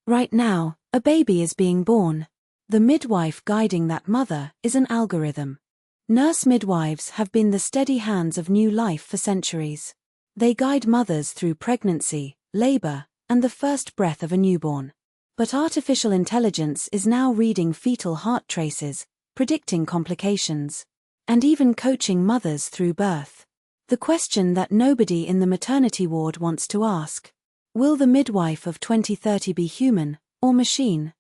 Right now, a baby is being born. The midwife guiding that mother is an algorithm. Nurse midwives have been the steady hands of new life for centuries. They guide mothers through pregnancy, labor, and the first breath of a newborn. But artificial intelligence is now reading fetal heart traces, predicting complications, and even coaching mothers through birth. The question that nobody in the maternity ward wants to ask: will the midwife of 2030 be human or machine?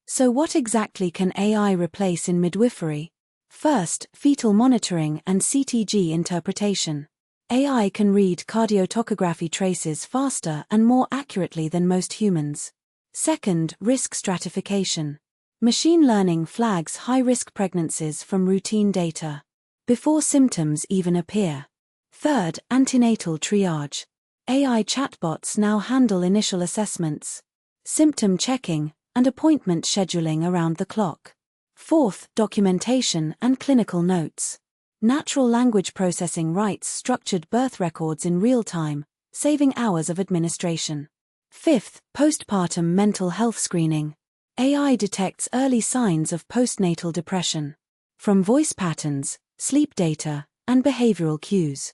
So what exactly can AI replace in midwifery? First, fetal monitoring and CTG interpretation. AI can read cardiotocography traces faster and more accurately than most humans. Second, risk stratification. Machine learning flags high-risk pregnancies from routine data before symptoms even appear. Third, antenatal triage. AI chatbots now handle initial assessments, symptom checking, and appointment scheduling around the clock. Fourth, documentation and clinical notes. Natural language processing writes structured birth records in real time, saving hours of administration. Fifth, postpartum mental health screening. AI detects early signs of postnatal depression from voice patterns, sleep data, and behavioral cues.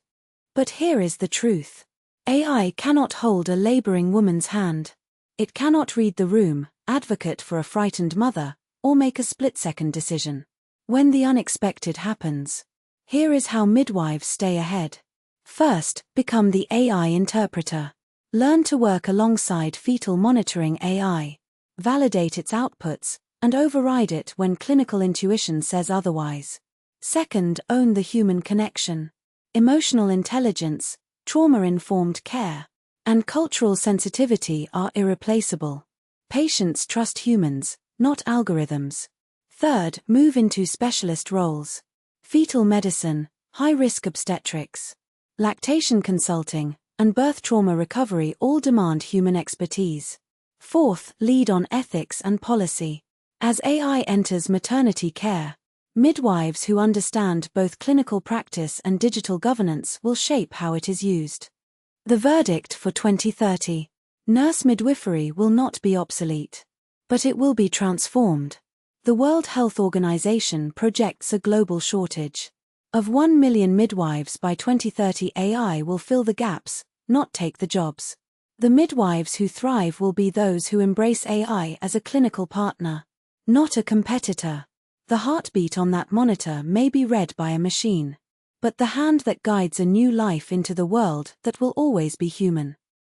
But here is the truth. AI cannot hold a laboring woman's hand. It cannot read the room, advocate for a frightened mother, or make a split-second decision when the unexpected happens. Here is how midwives stay ahead. First, become the AI interpreter. Learn to work alongside fetal monitoring AI. Validate its outputs, and override it when clinical intuition says otherwise. Second, own the human connection. Emotional intelligence, trauma-informed care, and cultural sensitivity are irreplaceable. Patients trust humans, not algorithms. Third, move into specialist roles. Fetal medicine, high-risk obstetrics, lactation consulting, and birth trauma recovery all demand human expertise. Fourth, lead on ethics and policy. As AI enters maternity care, midwives who understand both clinical practice and digital governance will shape how it is used. The verdict for 2030: nurse midwifery will not be obsolete, but it will be transformed. The World Health Organization projects a global shortage of 1 million midwives by 2030. AI will fill the gaps, not take the jobs. The midwives who thrive will be those who embrace AI as a clinical partner, not a competitor. The heartbeat on that monitor may be read by a machine, but the hand that guides a new life into the world that will always be human.